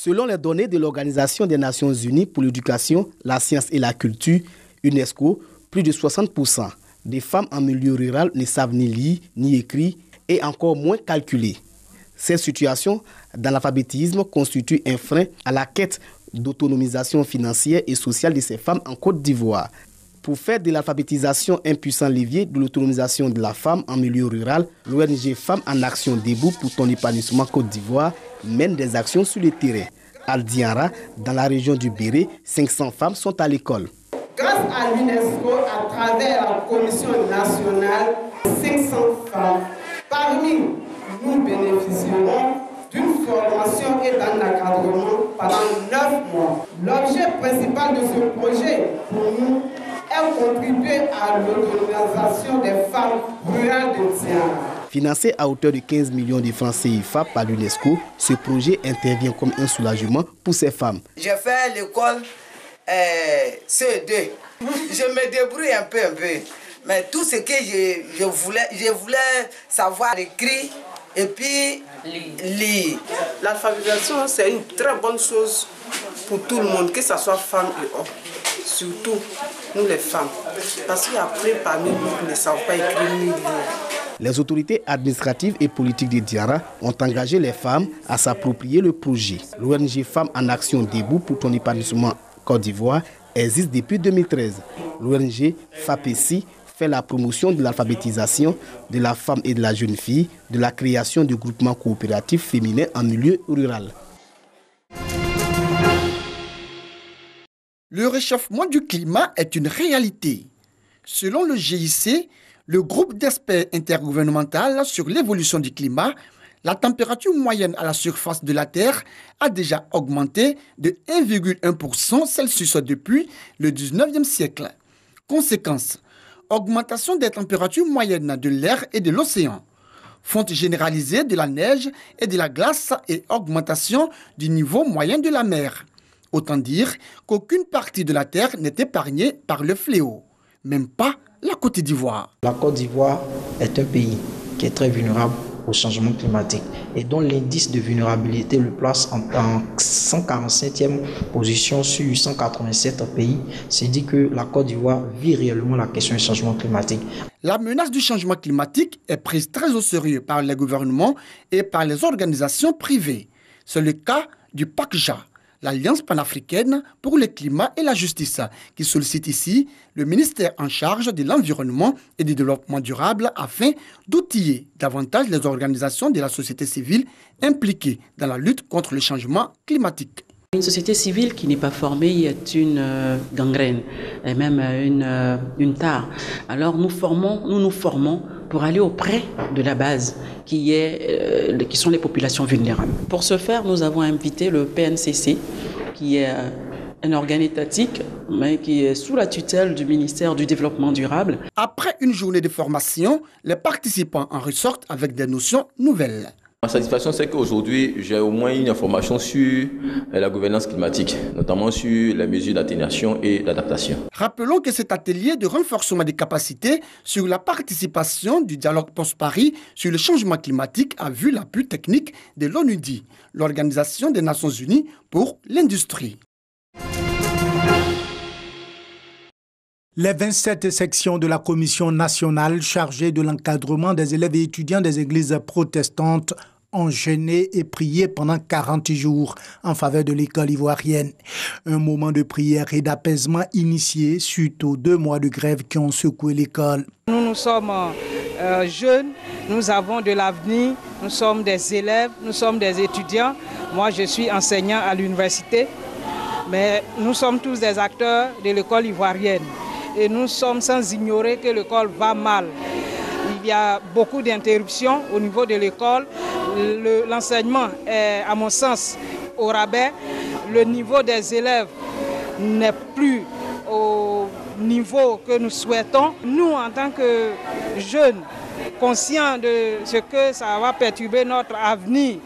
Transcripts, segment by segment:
Selon les données de l'Organisation des Nations Unies pour l'éducation, la science et la culture, UNESCO, plus de 60% des femmes en milieu rural ne savent ni lire, ni écrire et encore moins calculer. Cette situation dans l'alphabétisme constitue un frein à la quête d'autonomisation financière et sociale de ces femmes en Côte d'Ivoire. Pour faire de l'alphabétisation un puissant levier de l'autonomisation de la femme en milieu rural, l'ONG Femmes en Action Debout pour ton épanouissement Côte d'Ivoire mène des actions sur le terrain. À Dianra, dans la région du Béré, 500 femmes sont à l'école. Grâce à l'UNESCO, à travers la Commission nationale, 500 femmes, parmi nous bénéficierons d'une formation et d'un encadrement pendant 9 mois. L'objet principal de ce projet, pour nous, est contribuer à l'autonomisation des femmes rurales de Dianra. Financé à hauteur de 15 millions de francs CFA par l'UNESCO, ce projet intervient comme un soulagement pour ces femmes. J'ai fait l'école CE2. Je me débrouille un peu. Mais tout ce que je voulais savoir écrire et puis lire. L'alphabétisation, c'est une très bonne chose pour tout le monde, que ce soit femme et homme. Surtout nous les femmes. Parce qu'il y a plein parmi nous qui ne savent pas écrire ni lire. Les autorités administratives et politiques de Dianra ont engagé les femmes à s'approprier le projet. L'ONG Femmes en Action Debout pour ton épanouissement Côte d'Ivoire existe depuis 2013. L'ONG FAPESI fait la promotion de l'alphabétisation de la femme et de la jeune fille, de la création de groupements coopératifs féminins en milieu rural. Le réchauffement du climat est une réalité. Selon le GIC, le groupe d'experts intergouvernemental sur l'évolution du climat, la température moyenne à la surface de la Terre a déjà augmenté de 1,1% Celsius depuis le 19e siècle. Conséquence, augmentation des températures moyennes de l'air et de l'océan, fonte généralisée de la neige et de la glace et augmentation du niveau moyen de la mer. Autant dire qu'aucune partie de la Terre n'est épargnée par le fléau, même pas la Côte d'Ivoire. La Côte d'Ivoire est un pays qui est très vulnérable au changement climatique et dont l'indice de vulnérabilité le place en 147e position sur 187 pays. C'est dit que la Côte d'Ivoire vit réellement la question du changement climatique. La menace du changement climatique est prise très au sérieux par les gouvernements et par les organisations privées. C'est le cas du PACJA, l'Alliance panafricaine pour le climat et la justice, qui sollicite ici le ministère en charge de l'environnement et du développement durable afin d'outiller davantage les organisations de la société civile impliquées dans la lutte contre le changement climatique. Une société civile qui n'est pas formée est une gangrène, et même une tare. Alors nous nous formons pour aller auprès de la base, qui sont les populations vulnérables. Pour ce faire, nous avons invité le PNCC, qui est un organe étatique, mais qui est sous la tutelle du ministère du Développement durable. Après une journée de formation, les participants en ressortent avec des notions nouvelles. Ma satisfaction, c'est qu'aujourd'hui, j'ai au moins une information sur la gouvernance climatique, notamment sur les mesures d'atténuation et d'adaptation. Rappelons que cet atelier de renforcement des capacités sur la participation du dialogue post-Paris sur le changement climatique a vu l'appui technique de l'ONUDI, l'Organisation des Nations Unies pour l'industrie. Les 27 sections de la Commission nationale chargée de l'encadrement des élèves et étudiants des églises protestantes ont jeûné et prié pendant 40 jours en faveur de l'école ivoirienne. Un moment de prière et d'apaisement initié suite aux 2 mois de grève qui ont secoué l'école. Nous sommes jeunes, nous avons de l'avenir, nous sommes des élèves, nous sommes des étudiants. Moi, je suis enseignant à l'université, mais nous sommes tous des acteurs de l'école ivoirienne. Et nous sommes sans ignorer que l'école va mal. Il y a beaucoup d'interruptions au niveau de l'école. L'enseignement est, à mon sens, au rabais. Le niveau des élèves n'est plus au niveau que nous souhaitons. Nous, en tant que jeunes, conscients de ce que ça va perturber notre avenir,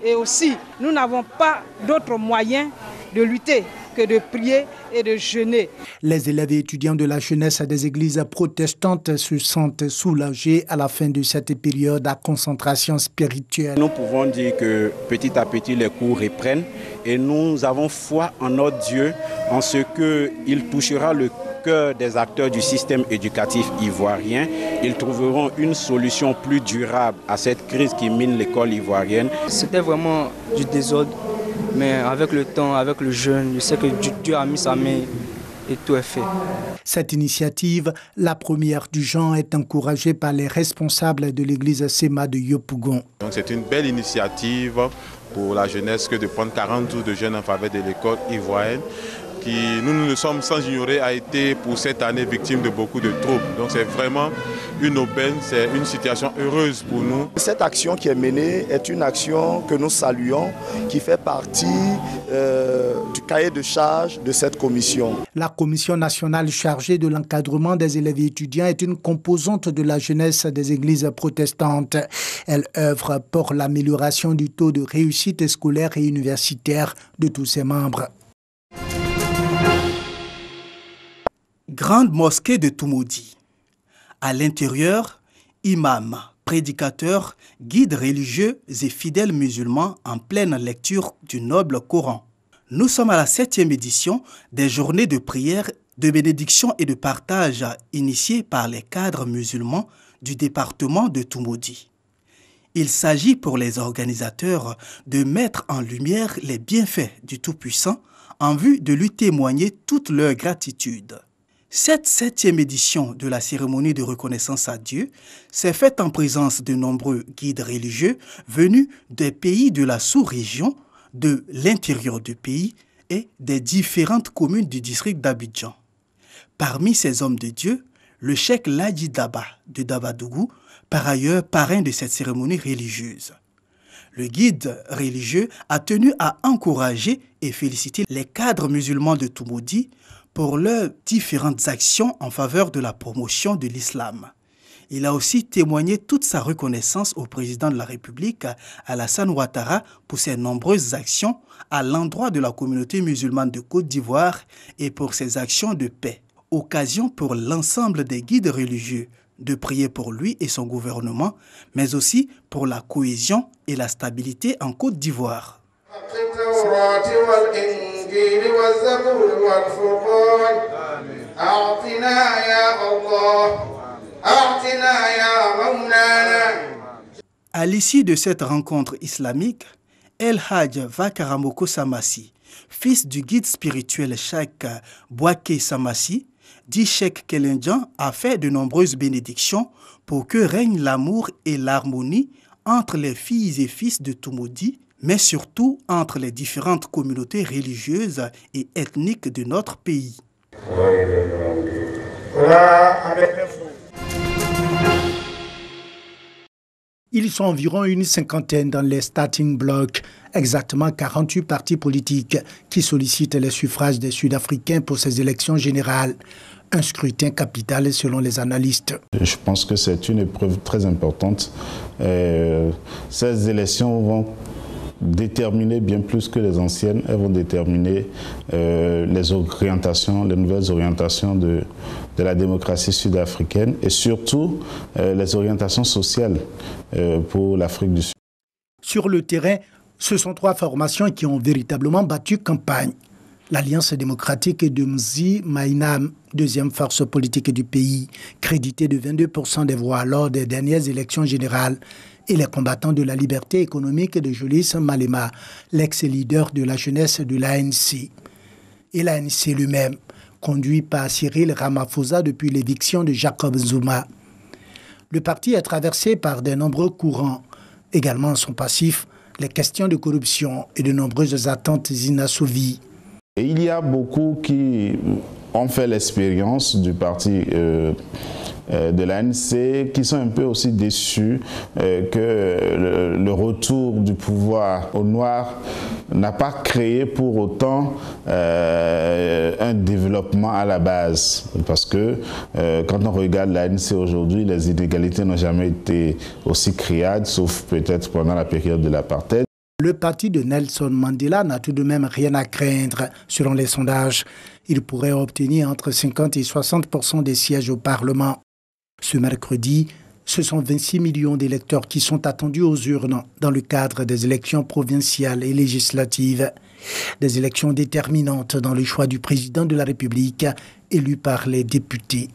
et aussi, nous n'avons pas d'autres moyens de lutter que de prier et de jeûner. Les élèves et étudiants de la jeunesse des églises protestantes se sentent soulagés à la fin de cette période à concentration spirituelle. Nous pouvons dire que petit à petit les cours reprennent Et nous avons foi en notre Dieu, en ce qu'il touchera le cœur des acteurs du système éducatif ivoirien. Ils trouveront une solution plus durable à cette crise qui mine l'école ivoirienne. C'était vraiment du désordre, mais avec le temps, avec le jeûne, je sais que Dieu a mis sa main et tout est fait. Cette initiative, la première du genre, est encouragée par les responsables de l'église Sema de Yopougon. Donc c'est une belle initiative pour la jeunesse que de prendre 40 jours de jeûne en faveur de l'école ivoirienne, qui, nous ne sommes sans ignorer, a été pour cette année victime de beaucoup de troubles. Donc c'est vraiment une aubaine, c'est une situation heureuse pour nous. Cette action qui est menée est une action que nous saluons, qui fait partie du cahier de charge de cette commission. La commission nationale chargée de l'encadrement des élèves et étudiants est une composante de la jeunesse des églises protestantes. Elle œuvre pour l'amélioration du taux de réussite scolaire et universitaire de tous ses membres. Grande mosquée de Toumoudi. À l'intérieur, imams, prédicateurs, guides religieux et fidèles musulmans en pleine lecture du noble Coran. Nous sommes à la 7e édition des journées de prière, de bénédiction et de partage initiées par les cadres musulmans du département de Toumoudi. Il s'agit pour les organisateurs de mettre en lumière les bienfaits du Tout-Puissant en vue de lui témoigner toute leur gratitude. Cette 7e édition de la cérémonie de reconnaissance à Dieu s'est faite en présence de nombreux guides religieux venus des pays de la sous-région, de l'intérieur du pays et des différentes communes du district d'Abidjan. Parmi ces hommes de Dieu, le cheikh Ladji Daba de Dabadougou, par ailleurs parrain de cette cérémonie religieuse. Le guide religieux a tenu à encourager et féliciter les cadres musulmans de Toumoudi pour leurs différentes actions en faveur de la promotion de l'islam. Il a aussi témoigné toute sa reconnaissance au président de la République, Alassane Ouattara, pour ses nombreuses actions à l'endroit de la communauté musulmane de Côte d'Ivoire et pour ses actions de paix. Occasion pour l'ensemble des guides religieux de prier pour lui et son gouvernement, mais aussi pour la cohésion et la stabilité en Côte d'Ivoire. À l'issue de cette rencontre islamique, El Hadj Vakaramoko Samassi, fils du guide spirituel Cheikh Bouaké Samassi, dit Cheikh Kelendjan, a fait de nombreuses bénédictions pour que règne l'amour et l'harmonie entre les filles et fils de Toumoudi, mais surtout entre les différentes communautés religieuses et ethniques de notre pays. Ils sont environ une cinquantaine dans les starting blocks, exactement 48 partis politiques qui sollicitent les suffrages des Sud-Africains pour ces élections générales. Un scrutin capital selon les analystes. Je pense que c'est une épreuve très importante. Ces élections vont déterminer bien plus que les anciennes. Elles vont déterminer les orientations, les nouvelles orientations de la démocratie sud-africaine et surtout les orientations sociales pour l'Afrique du Sud. Sur le terrain, ce sont 3 formations qui ont véritablement battu campagne. L'Alliance démocratique de Mzi Maïnam, deuxième force politique du pays, créditée de 22% des voix lors des dernières élections générales, et les combattants de la liberté économique de Julius Malema, l'ex-leader de la jeunesse de l'ANC. Et l'ANC lui-même, conduit par Cyril Ramaphosa depuis l'éviction de Jacob Zuma. Le parti est traversé par de nombreux courants. Également sont passifs les questions de corruption et de nombreuses attentes inassouvies. Et il y a beaucoup qui ont fait l'expérience du parti de l'ANC, qui sont un peu aussi déçus que le retour du pouvoir au noir n'a pas créé pour autant un développement à la base. Parce que quand on regarde l'ANC aujourd'hui, les inégalités n'ont jamais été aussi criades, sauf peut-être pendant la période de l'apartheid. Le parti de Nelson Mandela n'a tout de même rien à craindre, selon les sondages. Il pourrait obtenir entre 50 et 60% des sièges au Parlement. Ce mercredi, Ce sont 26 millions d'électeurs qui sont attendus aux urnes dans le cadre des élections provinciales et législatives. Des élections déterminantes dans le choix du président de la République élu par les députés.